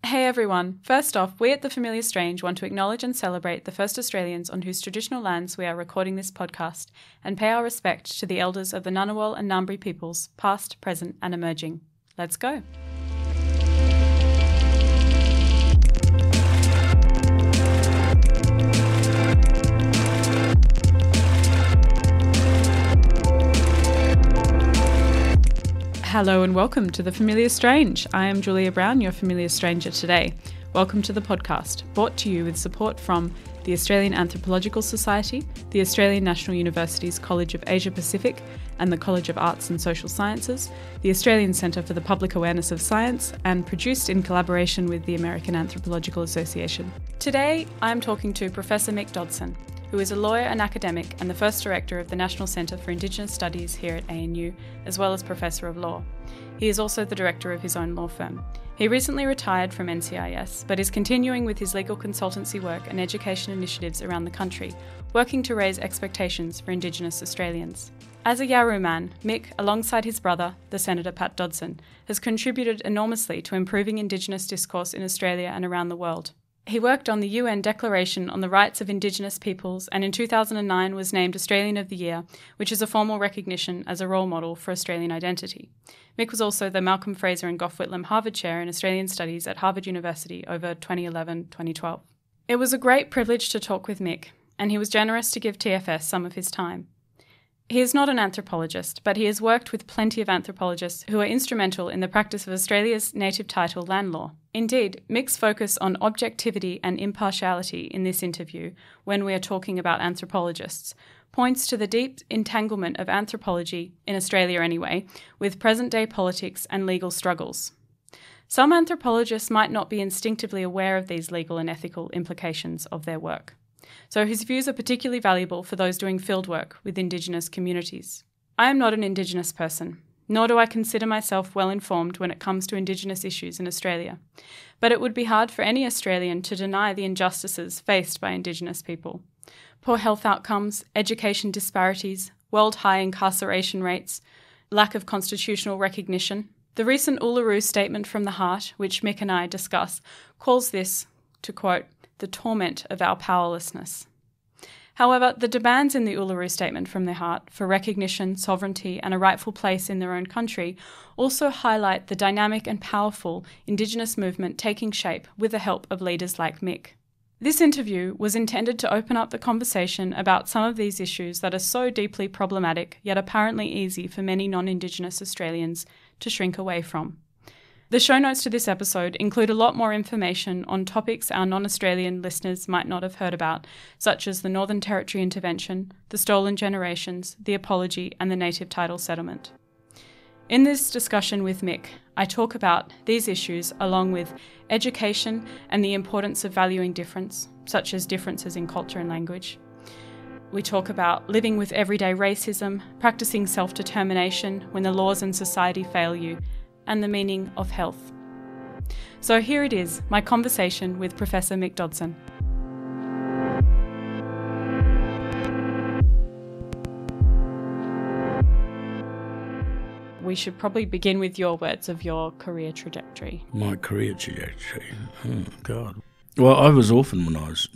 Hey everyone, first off, we at The Familiar Strange want to acknowledge and celebrate the first Australians on whose traditional lands we are recording this podcast and pay our respect to the elders of the Ngunnawal and Ngambri peoples, past, present and emerging. Let's go. Hello and welcome to The Familiar Strange. I am Julia Brown, your familiar stranger today. Welcome to the podcast, brought to you with support from the Australian Anthropological Society, the Australian National University's College of Asia Pacific and the College of Arts and Social Sciences, the Australian Centre for the Public Awareness of Science, and produced in collaboration with the American Anthropological Association. Today, I'm talking to Professor Mick Dodson, who is a lawyer and academic and the first director of the National Centre for Indigenous Studies here at ANU, as well as Professor of Law. He is also the director of his own law firm. He recently retired from NCIS, but is continuing with his legal consultancy work and education initiatives around the country, working to raise expectations for Indigenous Australians. As a Yawuru man, Mick, alongside his brother, the Senator Pat Dodson, has contributed enormously to improving Indigenous discourse in Australia and around the world. He worked on the UN Declaration on the Rights of Indigenous Peoples and in 2009 was named Australian of the Year, which is a formal recognition as a role model for Australian identity. Mick was also the Malcolm Fraser and Gough Whitlam Harvard Chair in Australian Studies at Harvard University over 2011-2012. It was a great privilege to talk with Mick, and he was generous to give TFS some of his time. He is not an anthropologist, but he has worked with plenty of anthropologists who are instrumental in the practice of Australia's native title land law. Indeed, Mick's focus on objectivity and impartiality in this interview, when we are talking about anthropologists, points to the deep entanglement of anthropology, in Australia anyway, with present-day politics and legal struggles. Some anthropologists might not be instinctively aware of these legal and ethical implications of their work. So his views are particularly valuable for those doing fieldwork with Indigenous communities. I am not an Indigenous person, nor do I consider myself well informed when it comes to Indigenous issues in Australia. But it would be hard for any Australian to deny the injustices faced by Indigenous people. Poor health outcomes, education disparities, world-high incarceration rates, lack of constitutional recognition. The recent Uluru Statement from the Heart, which Mick and I discuss, calls this, to quote, the torment of our powerlessness. However, the demands in the Uluru Statement from the Heart for recognition, sovereignty and a rightful place in their own country also highlight the dynamic and powerful Indigenous movement taking shape with the help of leaders like Mick. This interview was intended to open up the conversation about some of these issues that are so deeply problematic yet apparently easy for many non-Indigenous Australians to shrink away from. The show notes to this episode include a lot more information on topics our non-Australian listeners might not have heard about, such as the Northern Territory Intervention, the Stolen Generations, the Apology and the Native Title Settlement. In this discussion with Mick, I talk about these issues along with education and the importance of valuing difference, such as differences in culture and language. We talk about living with everyday racism, practicing self-determination when the laws and society fail you, and the meaning of health. So here it is, my conversation with Professor Mick Dodson. We should probably begin with your words of your career trajectory. My career trajectory? Oh, God. Well, I was orphaned when I was...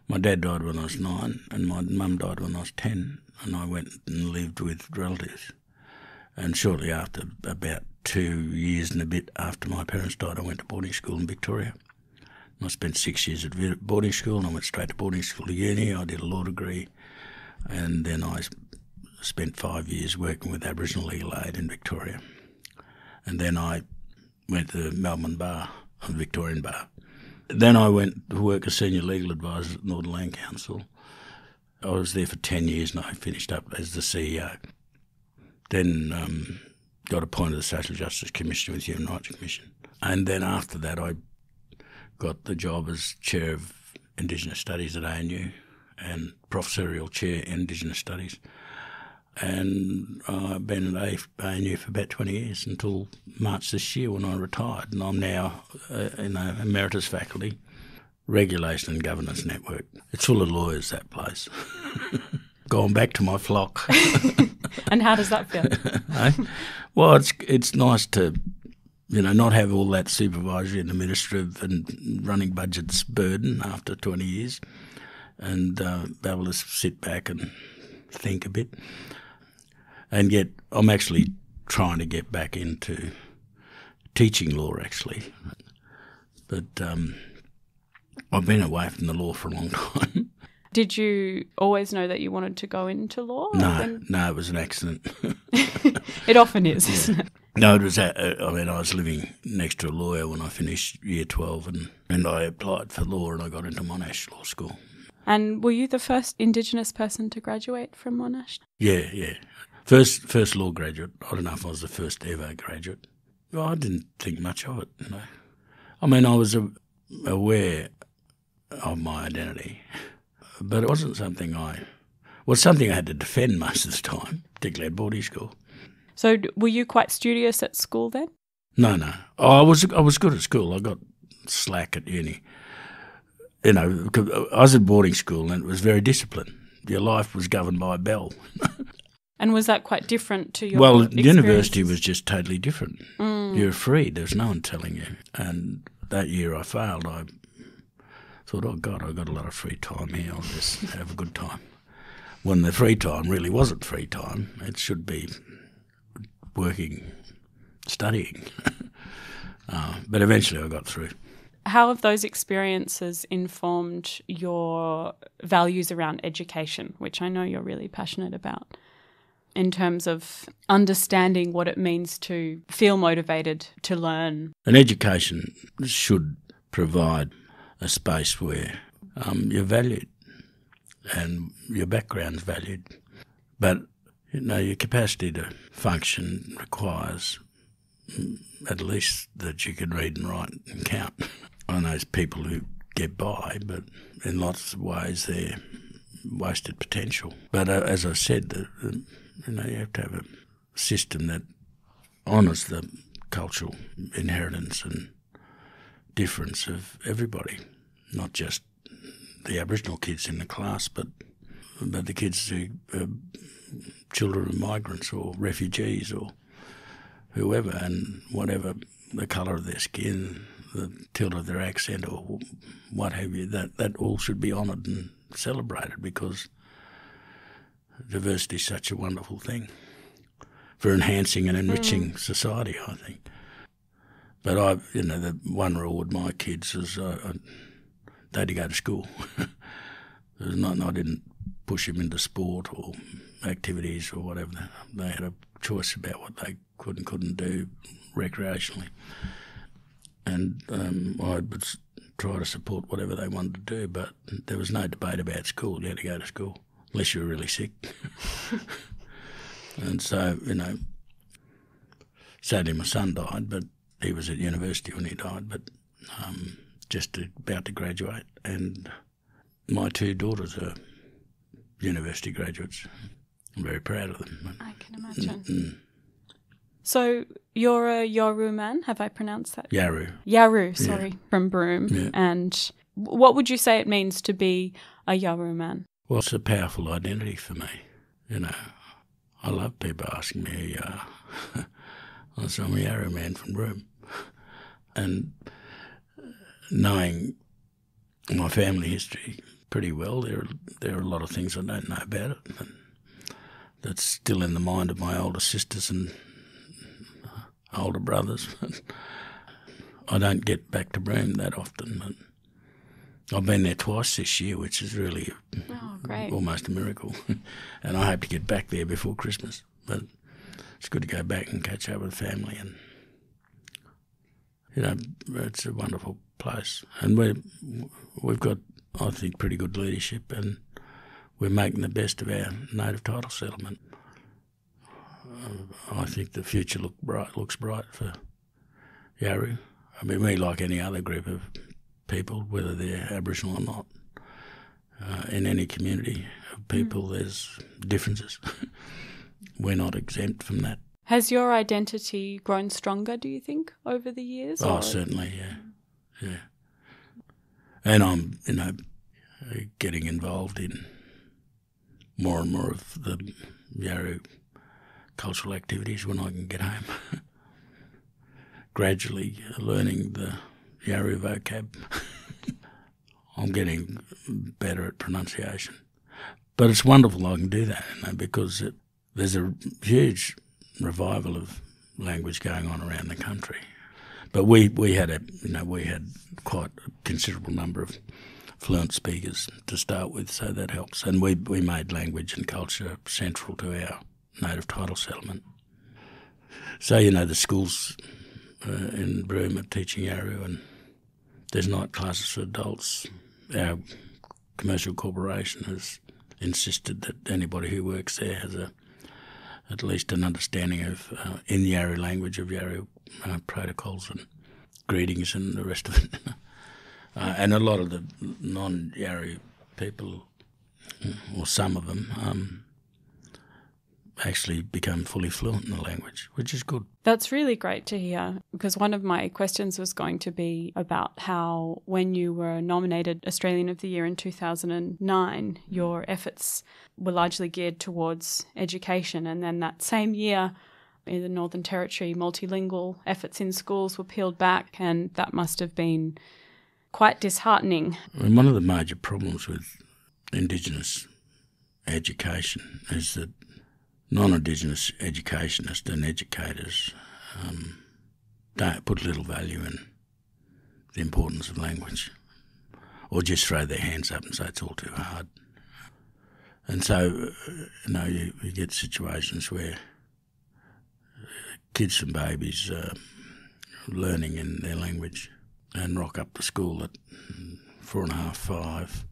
my dad died when I was 9 and my mum died when I was 10 and I went and lived with relatives. And shortly after, about 2 years and a bit after my parents died, I went to boarding school in Victoria. And I spent 6 years at boarding school and I went straight to boarding school to uni. I did a law degree and then I spent 5 years working with Aboriginal Legal Aid in Victoria. And then I went to the Melbourne Bar, a Victorian Bar. Then I went to work as Senior Legal Advisor at Northern Land Council. I was there for 10 years and I finished up as the CEO. Then got appointed as Social Justice Commissioner with Human Rights Commission. And then after that I got the job as Chair of Indigenous Studies at ANU and Professorial Chair in Indigenous Studies. And I've been at ANU for about 20 years until March this year when I retired. And I'm now emeritus faculty, Regulation and Governance Network. It's full of lawyers, that place. Going back to my flock. And how does that feel? Well, it's nice to not have all that supervisory and administrative and running budgets burden after 20 years, and be able to sit back and think a bit. And yet I'm actually trying to get back into teaching law, actually. But I've been away from the law for a long time. Did you always know that you wanted to go into law? No, it was an accident. It often is, isn't it? No, it was. I was living next to a lawyer when I finished Year 12, and I applied for law, and I got into Monash Law School. And were you the first Indigenous person to graduate from Monash? Yeah. First law graduate. I don't know if I was the first ever graduate. Well, I didn't think much of it. I mean, I was aware of my identity, but it wasn't something I had to defend most of the time, particularly at boarding school. So were you quite studious at school then? No. I was good at school. I got slack at uni. Because I was at boarding school and it was very disciplined. Your life was governed by a bell. And was that quite different to your university was just totally different. You're free. There's no one telling you. And that year I failed. I thought, oh, God, I've got a lot of free time here. I'll just have a good time. When the free time really wasn't free time. It should be working, studying. But eventually I got through. How have those experiences informed your values around education, which I know you're really passionate about, in terms of understanding what it means to feel motivated to learn? An education should provide a space where you're valued and your background's valued. But, your capacity to function requires at least that you can read and write and count. I know people who get by, but in lots of ways they're wasted potential. But as I said, you have to have a system that honours the cultural inheritance and difference of everybody, not just the Aboriginal kids in the class, but the kids who are children of migrants or refugees or whoever, and whatever the colour of their skin, the tilt of their accent or what have you, that all should be honoured and celebrated, because diversity is such a wonderful thing for enhancing and enriching society, I think. But the one rule with my kids is they had to go to school. I didn't push them into sport or activities or whatever. They had a choice about what they could and couldn't do recreationally. And I would try to support whatever they wanted to do, but there was no debate about school. You had to go to school, unless you were really sick. And so, sadly my son died, but he was at university when he died, but just about to graduate. And my two daughters are university graduates. I'm very proud of them. I can imagine. So you're a Yawuru man, have I pronounced that? Yawuru, sorry, from Broome. Yeah. And what would you say it means to be a Yawuru man? Well, it's a powerful identity for me. I love people asking me who you are. So I'm a Yawuru man from Broome. And knowing my family history pretty well, there are a lot of things I don't know about it. And that's still in the mind of my older sisters and older brothers. I don't get back to Broome that often. I've been there twice this year, which is really almost a miracle. And I hope to get back there before Christmas. But it's good to go back and catch up with family. And, it's a wonderful place. And we've got, I think, pretty good leadership, and we're making the best of our native title settlement. I think the future looks bright for Yawuru. I mean, we, like any other group of people, whether they're Aboriginal or not, in any community of people, there's differences. We're not exempt from that. Has your identity grown stronger, do you think, over the years? Oh, certainly, yeah. And I'm, getting involved in more and more of the Yawuru cultural activities when I can get home. gradually learning the Yawuru vocab. I'm getting better at pronunciation. But it's wonderful I can do that, because there's a huge revival of language going on around the country. But we had quite a considerable number of fluent speakers to start with, so that helps. And we made language and culture central to our native title settlement. So, the schools in Broome are teaching Yawuru, and there's night classes for adults. Our commercial corporation has insisted that anybody who works there has at least an understanding of, in the Yawuru language, of Yawuru protocols and greetings and the rest of it. And a lot of the non-Yawuru people, or some of them, actually become fully fluent in the language, which is good. That's really great to hear, because one of my questions was going to be about how, when you were nominated Australian of the Year in 2009, your efforts were largely geared towards education, and then that same year in the Northern Territory, multilingual efforts in schools were peeled back, and that must have been quite disheartening. And one of the major problems with Indigenous education is that non-Indigenous educationists and educators don't put little value in the importance of language, or just throw their hands up and say it's all too hard. And so, you get situations where kids and babies are learning in their language and rock up to school at 4:30, 5,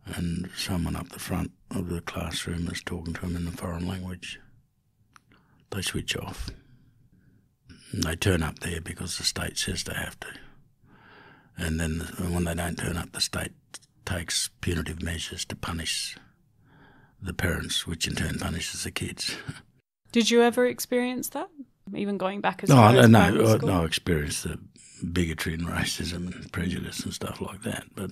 and someone up the front of the classroom is talking to them in a foreign language. They switch off. And they turn up there because the state says they have to. And then when they don't turn up, the state takes punitive measures to punish the parents, which in turn punishes the kids. Did you ever experience that, even going back as far as primary school? No, I experienced the bigotry and racism and prejudice and stuff like that. But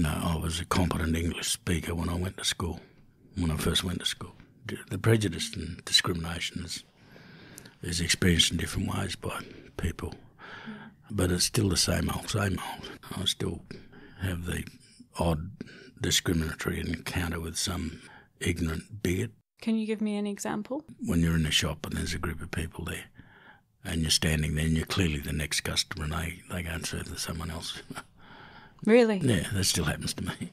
I was a competent English speaker when I first went to school. The prejudice and discrimination is experienced in different ways by people, but it's still the same old. I still have the odd discriminatory encounter with some ignorant bigot. Can you give me an example? When you're in a shop and there's a group of people there, and you're standing there and you're clearly the next customer, and they go and serve to someone else. Really? Yeah, that still happens to me.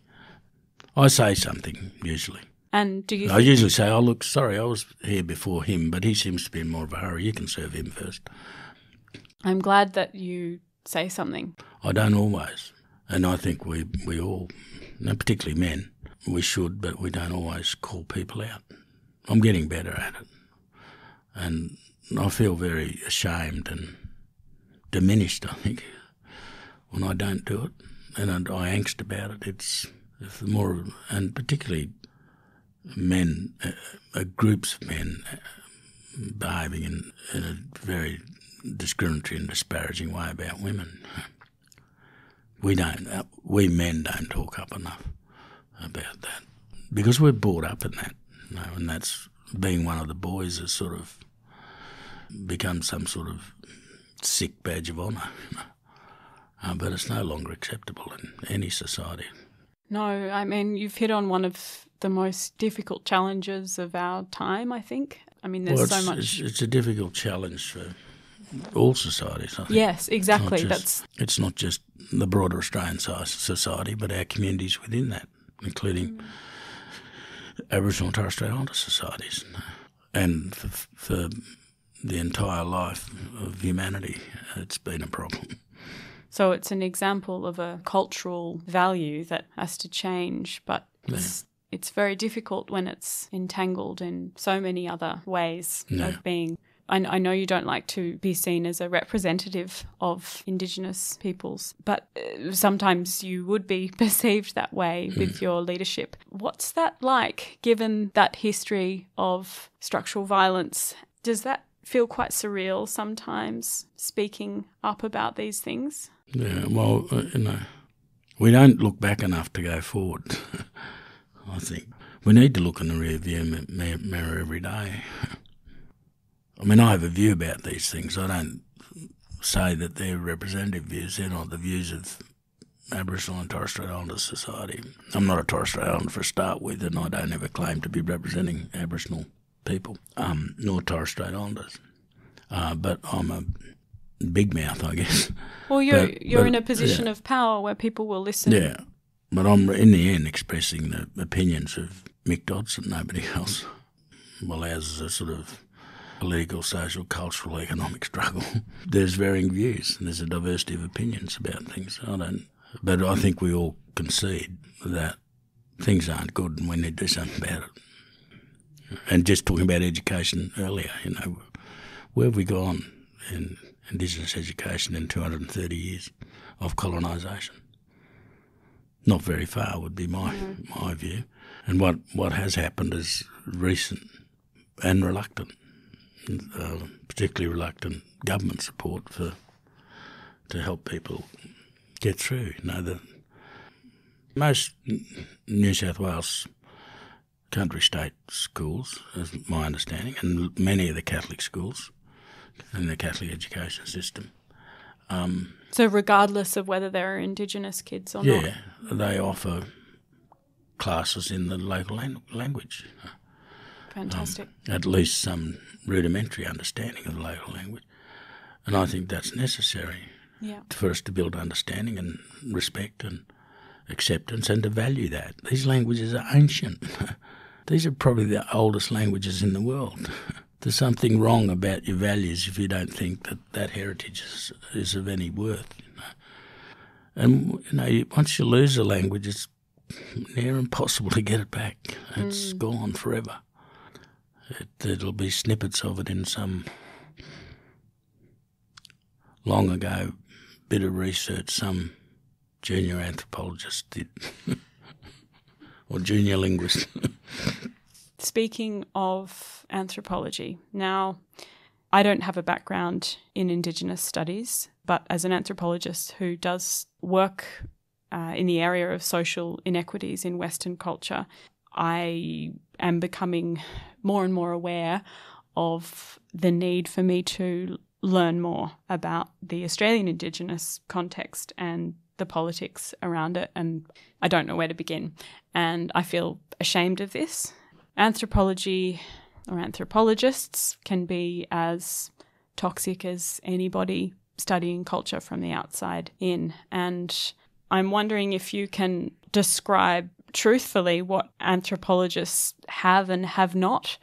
I say something, usually. And do you I usually say, oh, look, sorry, I was here before him, but he seems to be in more of a hurry. You can serve him first. I'm glad that you say something. I don't always. And I think we all, particularly men, we should, but we don't always call people out. I'm getting better at it. And I feel very ashamed and diminished, I think, when I don't do it. And I angst about it. It's more, and particularly men, groups of men behaving in a very discriminatory and disparaging way about women. We men don't talk up enough about that, because we're brought up in that, and that's, being one of the boys has sort of become some sort of sick badge of honour. But it's no longer acceptable in any society. No, I mean, you've hit on one of the most difficult challenges of our time, I think. I mean, there's so much. It's a difficult challenge for all societies, I think. Yes, exactly. It's not just the broader Australian society, but our communities within that, including Aboriginal and Torres Strait Islander societies. And for the entire life of humanity, it's been a problem. So it's an example of a cultural value that has to change, but it's very difficult when it's entangled in so many other ways of being. I know you don't like to be seen as a representative of Indigenous peoples, but sometimes you would be perceived that way with your leadership. What's that like, given that history of structural violence? Does that feel quite surreal sometimes, speaking up about these things? Yeah, well, we don't look back enough to go forward, I think. We need to look in the rear-view mirror every day. I mean, I have a view about these things. I don't say that they're representative views. They're not the views of Aboriginal and Torres Strait Islander society. I'm not a Torres Strait Islander for a start with, and I don't ever claim to be representing Aboriginal people, nor Torres Strait Islanders. But I'm a big mouth, I guess. Well, you're in a position of power where people will listen. Yeah, but I'm in the end expressing the opinions of Mick Dodson, nobody else. Well, ours is a sort of political, social, cultural, economic struggle. There's varying views and there's a diversity of opinions about things. But I think we all concede that things aren't good and we need to do something about it. And just talking about education earlier, where have we gone in Indigenous education in 230 years of colonisation? Not very far would be my view. And what has happened is recent and reluctant, particularly reluctant government support to help people get through. Most New South Wales country state schools, is my understanding, and many of the Catholic schools in the Catholic education system. So regardless of whether there are Indigenous kids or not? Yeah, they offer classes in the local language. Fantastic. At least some rudimentary understanding of the local language. And I think that's necessary for us to build understanding and respect and acceptance and to value that. These languages are ancient. These are probably the oldest languages in the world. There's something wrong about your values if you don't think that heritage is of any worth. And, once you lose a language, it's near impossible to get it back. It's gone forever. It'll be snippets of it in some long ago bit of research some junior anthropologist did, or junior linguist. Speaking of anthropology, now I don't have a background in Indigenous studies, but as an anthropologist who does work in the area of social inequities in Western culture, I am becoming more and more aware of the need for me to learn more about the Australian Indigenous context and the politics around it, and I don't know where to begin. And I feel ashamed of this. Anthropology or anthropologists can be as toxic as anybody studying culture from the outside in. And I'm wondering if you can describe truthfully what anthropologists have and have not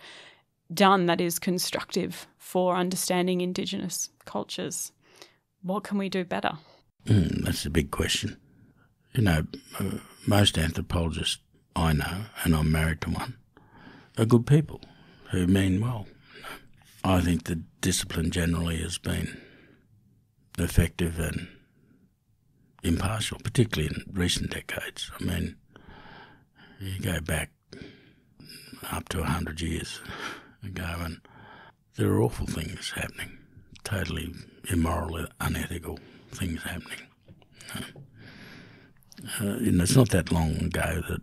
done that is constructive for understanding Indigenous cultures. What can we do better? That's a big question. Most anthropologists I know, and I'm married to one, are good people who mean well. I think the discipline generally has been effective and impartial, particularly in recent decades. I mean, you go back up to 100 years ago and there are awful things happening, totally immoral, unethical things happening. It's not that long ago that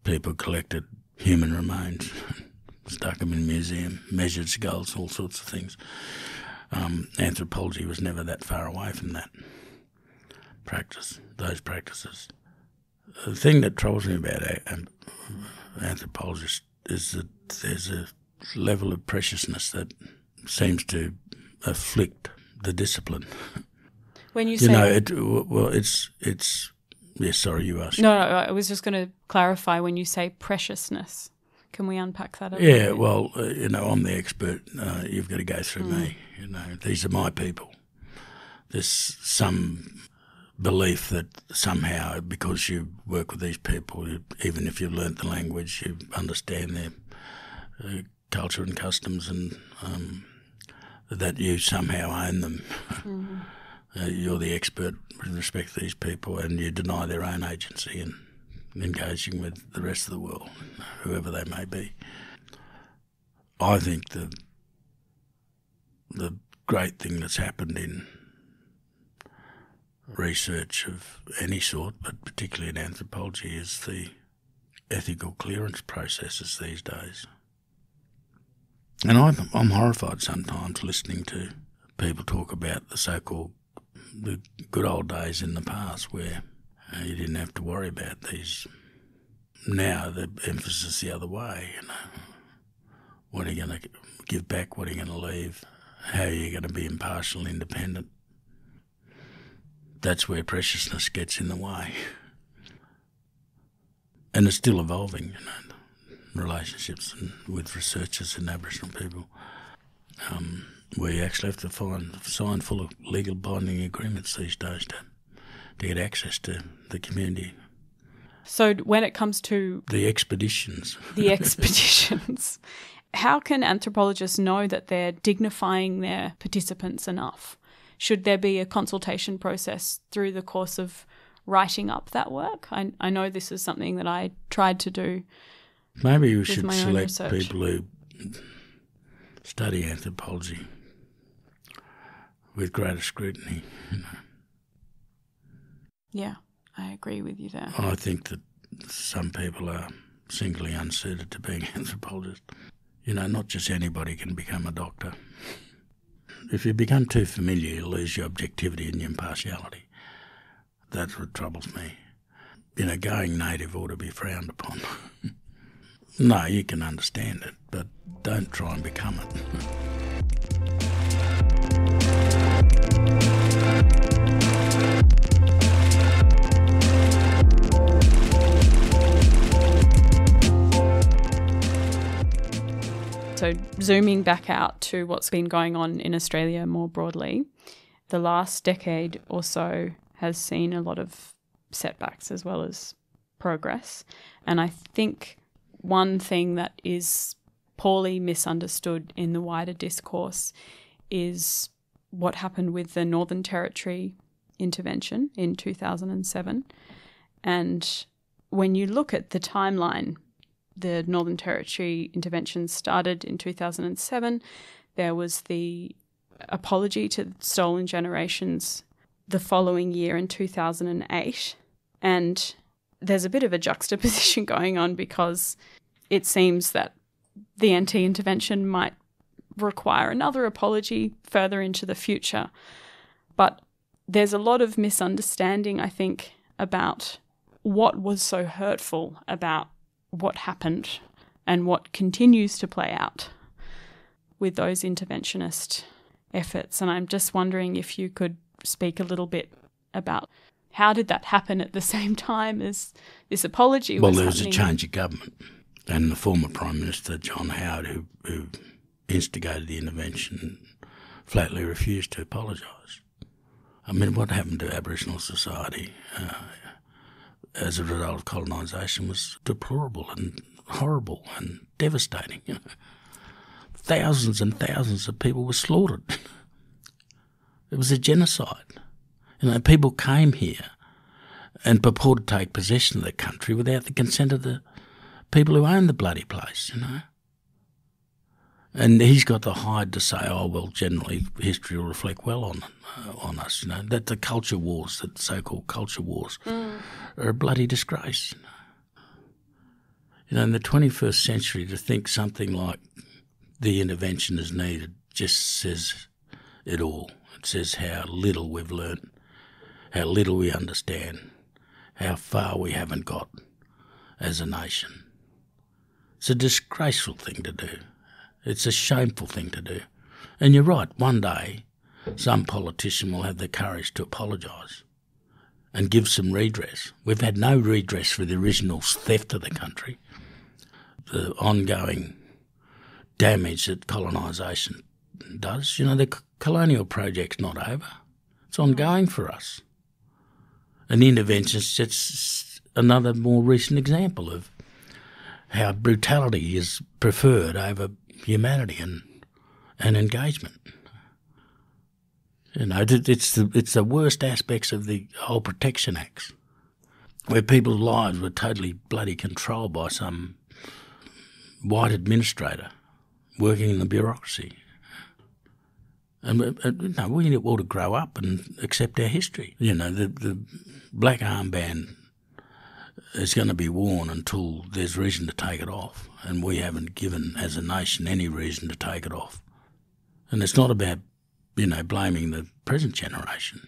people collected human remains, stuck them in a museum, measured skulls, all sorts of things. Anthropology was never that far away from that those practices. The thing that troubles me about anthropologists is that there's a level of preciousness that seems to afflict the discipline. When you say... it's... Yes, sorry, you asked. No, I was just going to clarify when you say preciousness. Can we unpack that a little bit? Well, I'm the expert. You've got to go through me. These are my people. There's some belief that somehow, because you work with these people, even if you've learnt the language, you understand their culture and customs, and that you somehow own them. Mm-hmm. You're the expert with respect to these people, and you deny their own agency in engaging with the rest of the world, whoever they may be. I think the great thing that's happened in research of any sort, but particularly in anthropology, is the ethical clearance processes these days. And I'm horrified sometimes listening to people talk about the so-called the good old days in the past where you didn't have to worry about these. Now the emphasis is the other way, you know. What are you going to give back? What are you going to leave? How are you going to be impartial and independent? That's where preciousness gets in the way. And it's still evolving, you know, relationships with researchers and Aboriginal people. Where you actually have to sign full of legal binding agreements these days to get access to the community. So when it comes to the expeditions, how can anthropologists know that they're dignifying their participants enough? Should there be a consultation process through the course of writing up that work? I know this is something that I tried to do. Maybe we should select people who study anthropology with greater scrutiny, you know. Yeah, I agree with you there. I think that some people are singly unsuited to being anthropologists. You know, not just anybody can become a doctor. If you become too familiar, you lose your objectivity and your impartiality. That's what troubles me. You know, going native ought to be frowned upon. No, you can understand it, but don't try and become it. So zooming back out to what's been going on in Australia more broadly, the last decade or so has seen a lot of setbacks as well as progress. And I think one thing that is poorly misunderstood in the wider discourse is what happened with the Northern Territory intervention in 2007. And when you look at the timeline, the Northern Territory intervention started in 2007. There was the apology to stolen generations the following year in 2008. And there's a bit of a juxtaposition going on because it seems that the NT intervention might require another apology further into the future. But there's a lot of misunderstanding, I think, about what was so hurtful about what happened and what continues to play out with those interventionist efforts. And I'm just wondering if you could speak a little bit about how did that happen at the same time as this apology was happening? Well, there was a change of government, and the former Prime Minister, John Howard, who instigated the intervention, flatly refused to apologise. I mean, what happened to Aboriginal society as a result of colonisation was deplorable and horrible and devastating. You know, thousands and thousands of people were slaughtered. It was a genocide. You know, people came here and purported to take possession of the country without the consent of the people who owned the bloody place, you know. And he's got the hide to say, oh, well, generally history will reflect well on us, you know, that the culture wars, that so-called culture wars, are a bloody disgrace. You know, in the 21st century, to think something like the intervention is needed just says it all. It says how little we've learned, how little we understand, how far we haven't got as a nation. It's a disgraceful thing to do. It's a shameful thing to do. And you're right, one day some politician will have the courage to apologise and give some redress. We've had no redress for the original theft of the country, the ongoing damage that colonisation does. You know, the colonial project's not over. It's ongoing for us. And the intervention's just another more recent example of how brutality is preferred over humanity and engagement. You know, it's the worst aspects of the whole Protection Acts, where people's lives were totally bloody controlled by some white administrator working in the bureaucracy. And we ought to grow up and accept our history. You know, the black armband is going to be worn until there's reason to take it off, and we haven't given, as a nation, any reason to take it off. And it's not about blaming the present generation.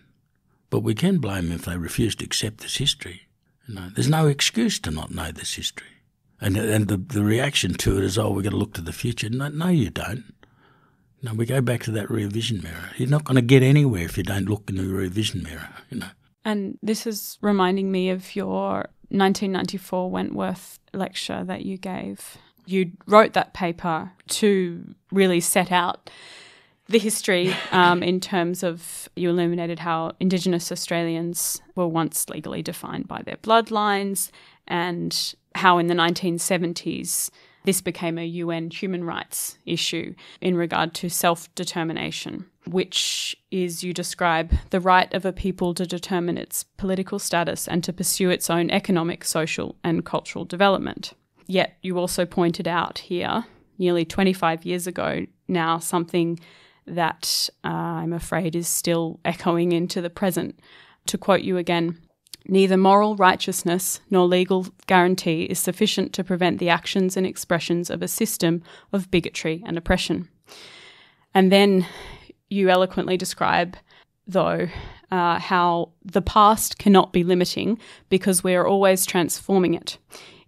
But we can blame them if they refuse to accept this history. There's no excuse to not know this history. And the reaction to it is, we've got to look to the future. No, you don't. No, we go back to that rear vision mirror. You're not going to get anywhere if you don't look in the rear vision mirror, And this is reminding me of your 1994 Wentworth lecture that you gave. You wrote that paper to really set out the history in terms of, you illuminated how Indigenous Australians were once legally defined by their bloodlines, and how in the 1970s this became a UN human rights issue in regard to self-determination, which is, you describe, the right of a people to determine its political status and to pursue its own economic, social and cultural development. Yet you also pointed out here, nearly 25 years ago now, something that I'm afraid is still echoing into the present. To quote you again, "Neither moral righteousness nor legal guarantee is sufficient to prevent the actions and expressions of a system of bigotry and oppression." And then you eloquently describe, though, how the past cannot be limiting because we are always transforming it.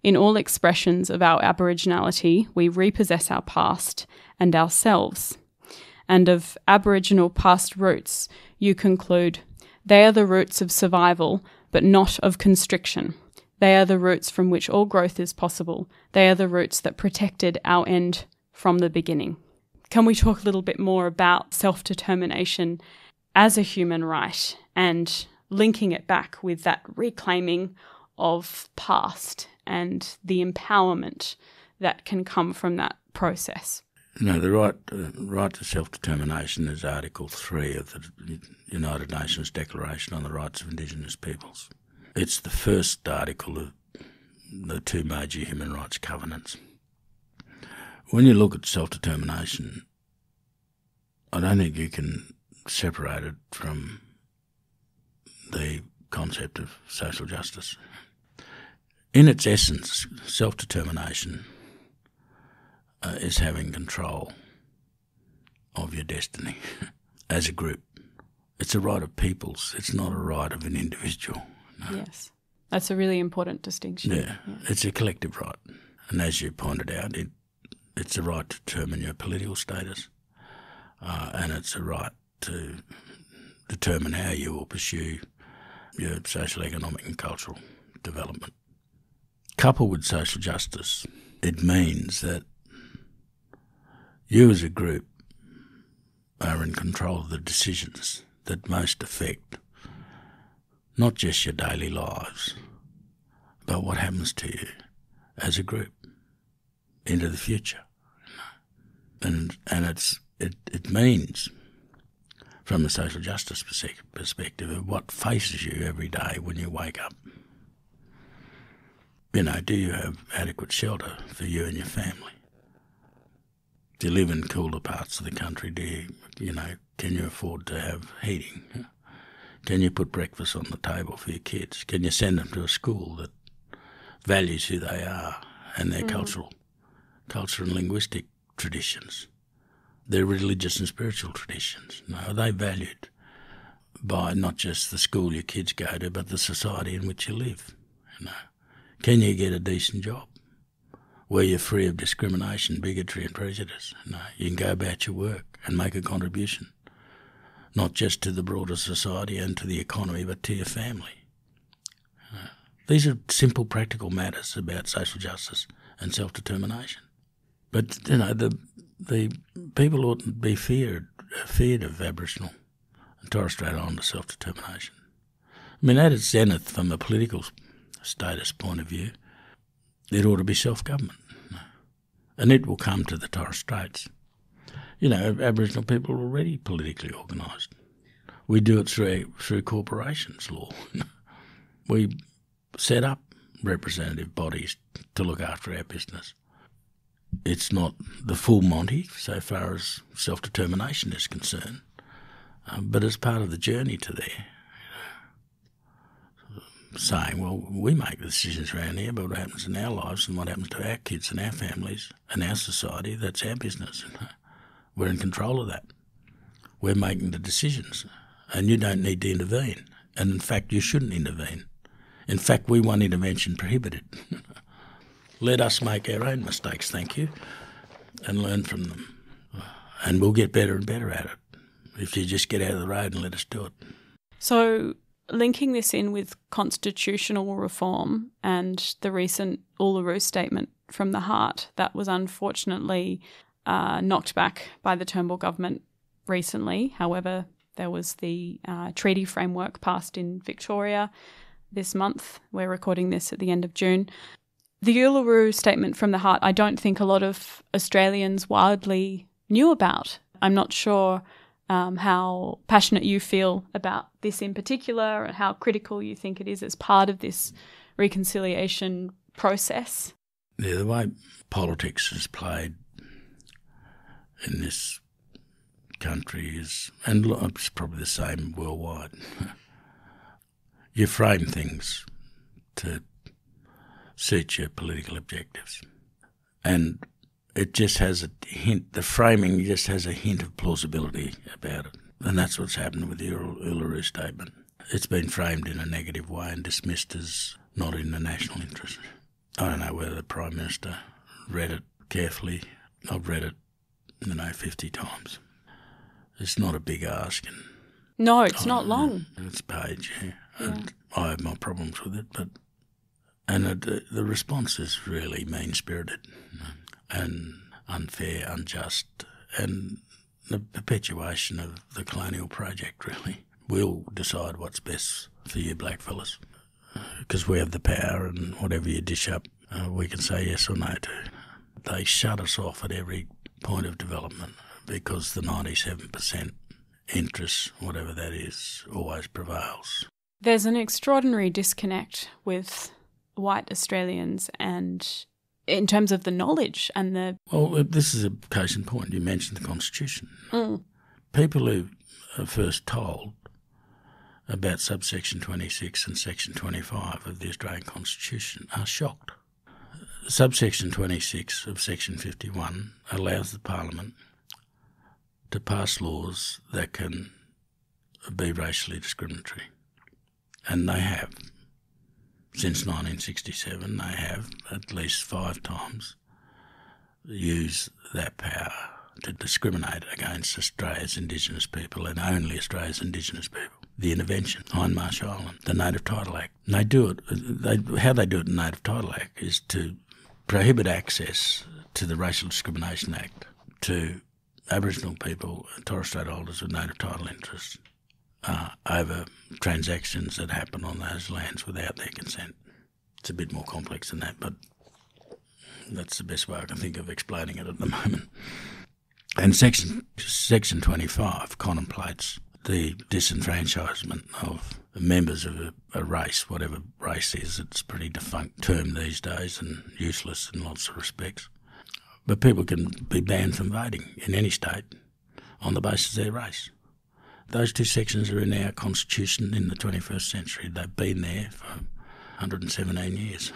In all expressions of our Aboriginality, we repossess our past and ourselves. And of Aboriginal past roots, you conclude, "They are the roots of survival, but not of constriction. They are the roots from which all growth is possible. They are the roots that protected our end from the beginning." Can we talk a little bit more about self-determination as a human right and linking it back with that reclaiming of past and the empowerment that can come from that process? The right to self-determination is Article 3 of the United Nations Declaration on the Rights of Indigenous Peoples. It's the first article of the two major human rights covenants. When you look at self-determination, I don't think you can separate it from the concept of social justice. In its essence, self-determination is having control of your destiny as a group. It's a right of peoples. It's not a right of an individual. No. Yes. That's a really important distinction. Yeah, it's a collective right. And as you pointed out, it's a right to determine your political status, and it's a right to determine how you will pursue your social, economic and cultural development. Coupled with social justice, it means that you as a group are in control of the decisions that most affect not just your daily lives, but what happens to you as a group into the future. And it means, from a social justice perspective, of what faces you every day when you wake up. Do you have adequate shelter for you and your family? Do you live in cooler parts of the country? Can you afford to have heating? Can you put breakfast on the table for your kids? Can you send them to a school that values who they are and their cultural and linguistic traditions, their religious and spiritual traditions? Are they valued by not just the school your kids go to, but the society in which you live? Can you get a decent job where you're free of discrimination, bigotry and prejudice? You can go about your work and make a contribution, not just to the broader society and to the economy, but to your family. These are simple, practical matters about social justice and self-determination. But, the people oughtn't be feared of Aboriginal and Torres Strait Islander self-determination. At its zenith, from a political status point of view, it ought to be self-government. And it will come to the Torres Straits. Aboriginal people are already politically organised. We do it through corporations law. We set up representative bodies to look after our business. It's not the full Monty so far as self-determination is concerned, but it's part of the journey to there. Saying, well, we make the decisions around here, but what happens in our lives and what happens to our kids and our families and our society, that's our business. We're in control of that. We're making the decisions, and you don't need to intervene. And in fact, you shouldn't intervene. In fact, we want intervention prohibited. Let us make our own mistakes, thank you, and learn from them. And we'll get better and better at it if you just get out of the road and let us do it. So linking this in with constitutional reform and the recent Uluru Statement from the heart that was unfortunately knocked back by the Turnbull government recently. However, there was the treaty framework passed in Victoria this month. We're recording this at the end of June. The Uluru Statement from the heart, I don't think a lot of Australians widely knew about. I'm not sure how passionate you feel about this in particular and how critical you think it is as part of this reconciliation process. Yeah, the way politics is played in this country is, and it's probably the same worldwide, you frame things to suit your political objectives. And it just has a hint, the framing just has a hint of plausibility about it. And that's what's happened with the Uluru Statement. It's been framed in a negative way and dismissed as not in the national interest. I don't know whether the Prime Minister read it carefully. I've read it, 50 times. It's not a big ask. No, it's not long. It's a page, yeah. And I have my problems with it, and the response is really mean-spirited and unfair, unjust, and the perpetuation of the colonial project, really. We'll decide what's best for you blackfellas, because we have the power, and whatever you dish up, we can say yes or no to. They shut us off at every point of development because the 97% interest, whatever that is, always prevails. There's an extraordinary disconnect with white Australians and in terms of the knowledge and the... Well, this is a case in point. You mentioned the Constitution. People who are first told about subsection 26 and section 25 of the Australian Constitution are shocked. Subsection 26 of section 51 allows the Parliament to pass laws that can be racially discriminatory. And they have. Since 1967, they have at least 5 times used that power to discriminate against Australia's Indigenous people and only Australia's Indigenous people. The intervention, Hindmarsh Island, the Native Title Act. And they do it, how they do it in the Native Title Act is to prohibit access to the Racial Discrimination Act to Aboriginal people and Torres Strait holders with native title interests over transactions that happen on those lands without their consent. It's a bit more complex than that, but that's the best way I can think of explaining it at the moment. And Section 25 contemplates the disenfranchisement of members of a race, whatever race is. It's a pretty defunct term these days and useless in lots of respects. But people can be banned from voting in any state on the basis of their race. Those 2 sections are in our Constitution in the 21st century. They've been there for 117 years.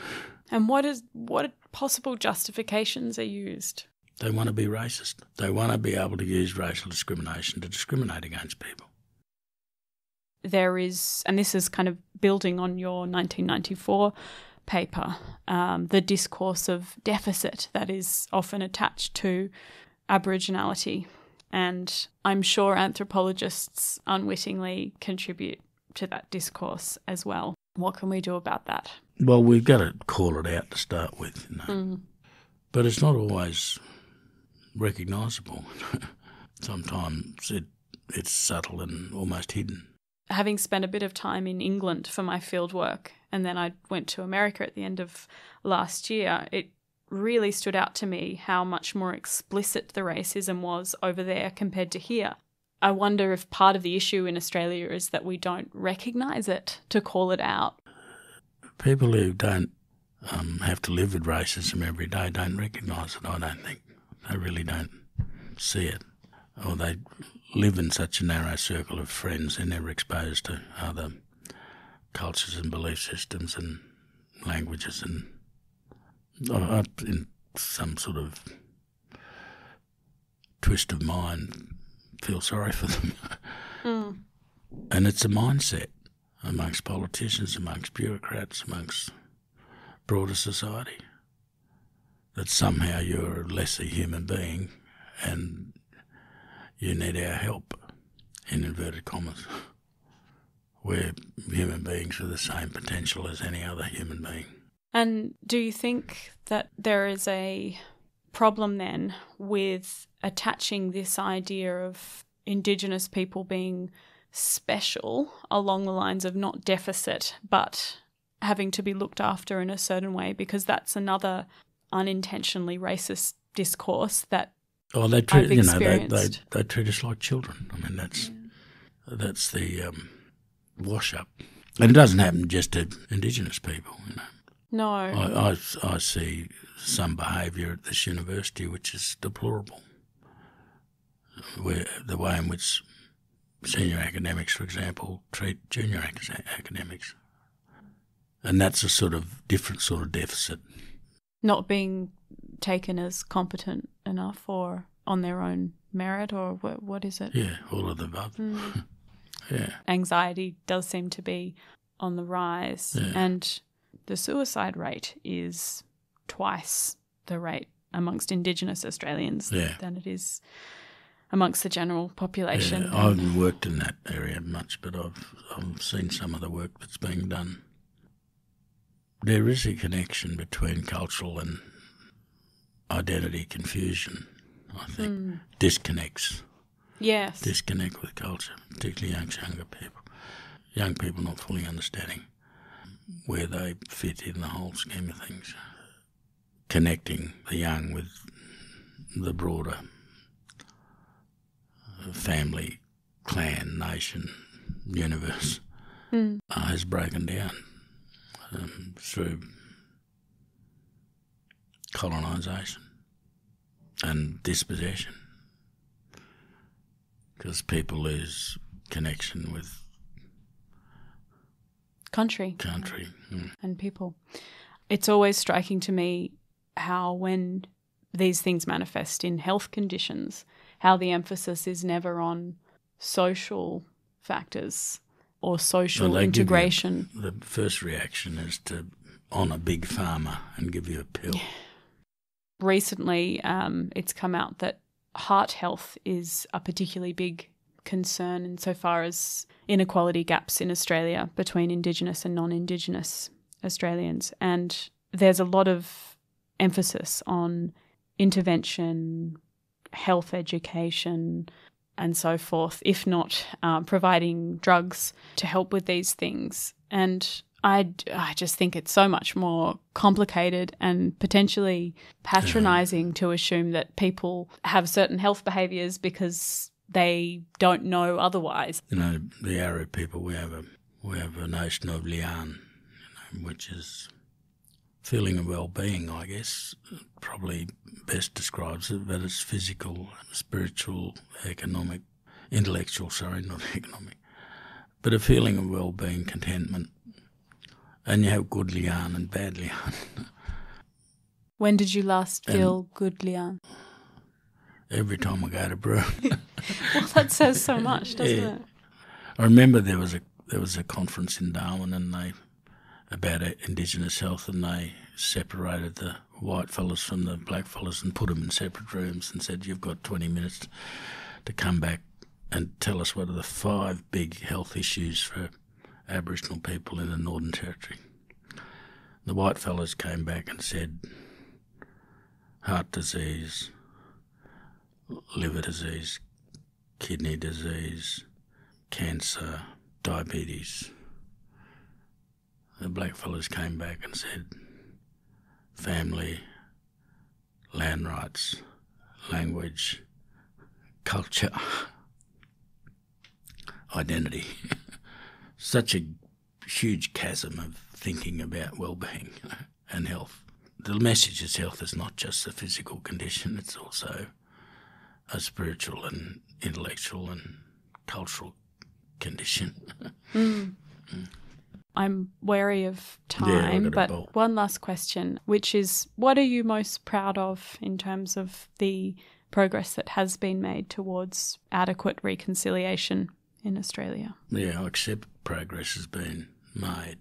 And what possible justifications are used? They want to be racist. They want to be able to use racial discrimination to discriminate against people. There is, and this is kind of building on your 1994 paper, the discourse of deficit that is often attached to Aboriginality. And I'm sure anthropologists unwittingly contribute to that discourse as well. What can we do about that? Well, we've got to call it out to start with, But it's not always recognisable. Sometimes it's subtle and almost hidden. Having spent a bit of time in England for my field work, and then I went to America at the end of last year, it really stood out to me how much more explicit the racism was over there compared to here. I wonder if part of the issue in Australia is that we don't recognise it to call it out. People who don't have to live with racism every day don't recognise it, I don't think. They really don't see it. Or they live in such a narrow circle of friends, they're never exposed to other cultures and belief systems and languages, and in some sort of twist of mind feel sorry for them. Mm. And it's a mindset amongst politicians, amongst bureaucrats, amongst broader society, that somehow you're a lesser human being and you need our help, in inverted commas. We're human beings with the same potential as any other human being. And do you think that there is a problem then with attaching this idea of Indigenous people being special along the lines of not deficit but having to be looked after in a certain way, because that's another unintentionally racist discourse that they treat, I've experienced. they treat us like children. I mean, that's the wash up. And it doesn't happen just to Indigenous people, you know. No. I see some behaviour at this university which is deplorable. Where the way in which senior academics, for example, treat junior academics. And that's a sort of different sort of deficit. Not being taken as competent enough or on their own merit, or what is it? Yeah, all of the above. Yeah. Anxiety does seem to be on the rise, and the suicide rate is twice the rate amongst Indigenous Australians than it is amongst the general population. Yeah, I haven't worked in that area much, but I've seen some of the work that's being done. There is a connection between cultural and identity confusion, I think. Disconnects. Yes. Disconnect with culture, particularly younger people. Young people not fully understanding where they fit in the whole scheme of things. Connecting the young with the broader family, clan, nation, universe has broken down through colonisation and dispossession, because people lose connection with country and people. It's always striking to me how when these things manifest in health conditions, how the emphasis is never on social factors or social integration. The first reaction is to honour Big Pharma and give you a pill. Recently, it's come out that heart health is a particularly big concern insofar as inequality gaps in Australia between Indigenous and non-Indigenous Australians. And there's a lot of emphasis on intervention, health education, and so forth, if not providing drugs to help with these things. And I just think it's so much more complicated and potentially patronising to assume that people have certain health behaviours because they don't know otherwise. You know, the Yawuru people, we have a notion of lian, which is feeling of well-being, I guess, probably best describes it, but it's physical, spiritual, intellectual, not economic, but a feeling of well-being, contentment. And you have good lian and bad lian. When did you last feel good lian? Every time I go to brew. Well, that says so much, doesn't it? I remember there was a conference in Darwin about Indigenous health, and they separated the white fellas from the black fellas and put them in separate rooms and said, you've got 20 minutes to come back and tell us what are the 5 big health issues for Aboriginal people in the Northern Territory. The white fellas came back and said heart disease, liver disease, kidney disease, cancer, diabetes. The black fellas came back and said family, land rights, language, culture, identity. Such a huge chasm of thinking about well-being and health. The message is health is not just a physical condition, it's also a spiritual and intellectual and cultural condition. I'm wary of time, but one last question, which is, what are you most proud of in terms of the progress that has been made towards adequate reconciliation in Australia. Yeah, I accept progress has been made,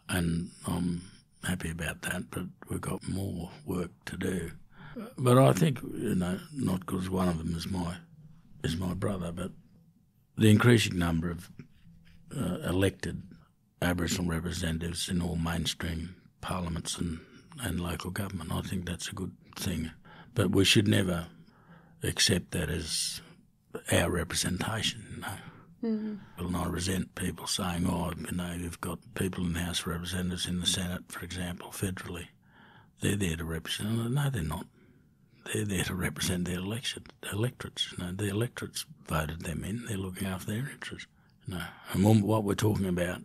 and I'm happy about that, but we've got more work to do. But I think, not because one of them is my brother, but the increasing number of elected Aboriginal representatives in all mainstream parliaments and local government, I think that's a good thing. But we should never accept that as our representation, And I resent people saying, you've got people in the House of Representatives, in the Senate, for example, federally. They're there to represent. No, they're not. They're there to represent their electorates. The electorates voted them in. They're looking after their interests. And what we're talking about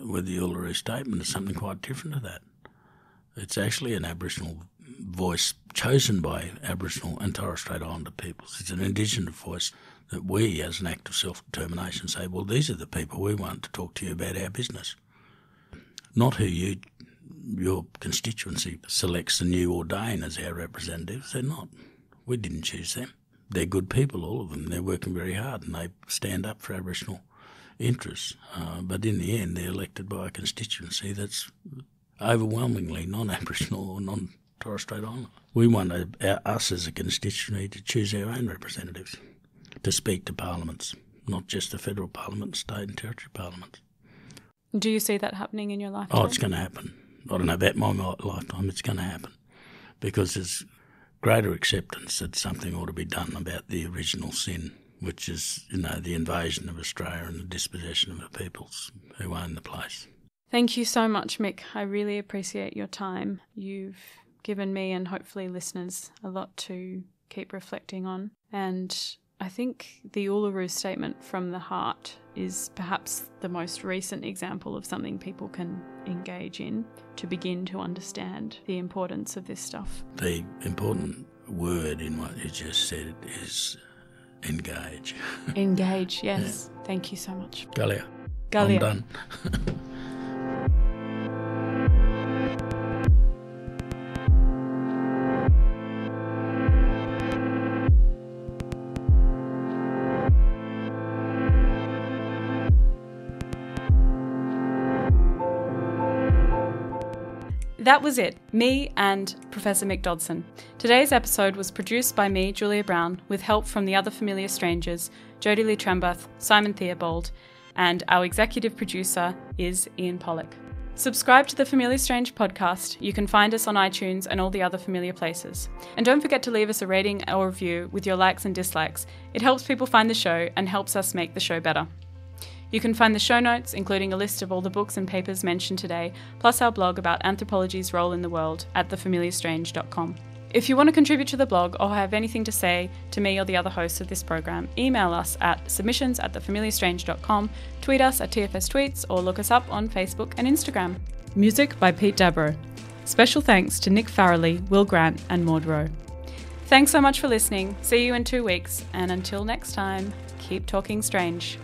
with the Uluru Statement is something quite different to that. It's actually an Aboriginal voice chosen by Aboriginal and Torres Strait Islander peoples. It's an Indigenous voice that we, as an act of self-determination, say, well, these are the people we want to talk to you about our business. Not who your constituency selects and you ordain as our representatives. They're not. We didn't choose them. They're good people, all of them. They're working very hard and they stand up for Aboriginal interests. But in the end, they're elected by a constituency that's overwhelmingly non-Aboriginal or non-Torres Strait Islander. We want us as a constituency to choose our own representatives, to speak to parliaments, not just the federal parliament, state and territory parliaments. Do you see that happening in your lifetime? Oh, it's going to happen. I don't know about my lifetime, it's going to happen. Because there's greater acceptance that something ought to be done about the original sin, which is, the invasion of Australia and the dispossession of the peoples who own the place. Thank you so much, Mick. I really appreciate your time. You've given me and hopefully listeners a lot to keep reflecting on. And I think the Uluru Statement from the heart is perhaps the most recent example of something people can engage in to begin to understand the importance of this stuff. The important word in what you just said is engage. Engage, yes. Yeah. Thank you so much. Galia. I'm done. That was it, me and Professor Mick Dodson. Today's episode was produced by me, Julia Brown, with help from the other familiar strangers, Jodie Lee Trembath, Simon Theobald, and our executive producer is Ian Pollock. Subscribe to the Familiar Strange podcast. You can find us on iTunes and all the other familiar places. And don't forget to leave us a rating or review with your likes and dislikes. It helps people find the show and helps us make the show better. You can find the show notes, including a list of all the books and papers mentioned today, plus our blog about anthropology's role in the world at thefamiliarstrange.com. If you want to contribute to the blog or have anything to say to me or the other hosts of this program, email us at submissions@thefamiliarstrange.com, tweet us at TFS Tweets, or look us up on Facebook and Instagram. Music by Pete Dabro. Special thanks to Nick Farrelly, Will Grant, and Maud Rowe. Thanks so much for listening. See you in 2 weeks, and until next time, keep talking strange.